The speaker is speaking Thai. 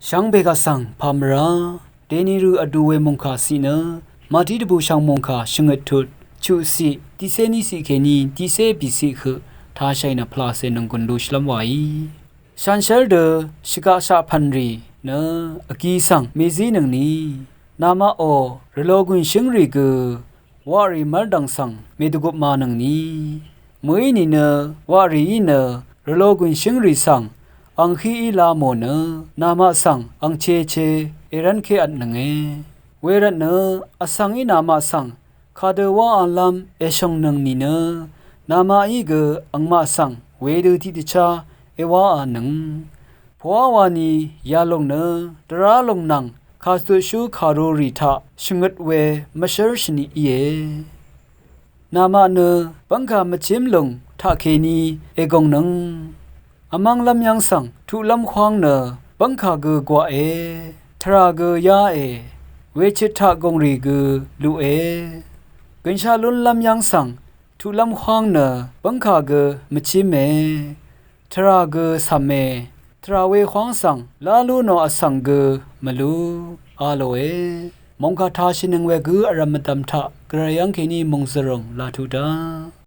ช่างเบกาสังพามราเดนิรูอดูเวมงคาสีเนมาที่ดบูช่างมงคาชงทุดชูสีที่เซนิสิเคนีที่เซบิสิคือท้าใช้นพลาเซนงกุนดูชลมไว้ชันเชลเดอชิกาชาพันรีเนอกีสังเมซีนังนี้นามาโอเรโลกุนชิงรีกือวารีมัลดังสังเมดุกุมานังนี้มวยนี่เนวารีเนเรโลกุนชิงรีสังอังคีอีลาโมเนนามาสังอังเชเชเอรันเคอันนังเอเวรันเนอสังอีนามาสังคาเดวาอัลลัมเอชงนังนี่เนนามาอีเกอังมาสังเวดูที่ติชาเอวาอานังพวาวานียาลงเนตราลงนังคาสตุชูคาโรริทาชงดเวมเชรชนีเอนามาเนบังกามจิมลงทาเคนีเอกงนังอมังลำยังสังทุลำควางเนบังคาเกกว่าเอทราเกยาเอเวชิทากงรีเกลูเอกันชาลุนลำยังสังทุลำควางเนบังคาเกมจิเมทราเกสัมเมทราเวควางสังลาลูโนอสังเกมลูอาโลเอมงคาทาชินังเวเกอารามตัมทะกระยังเคนีมงสรงลาทุดา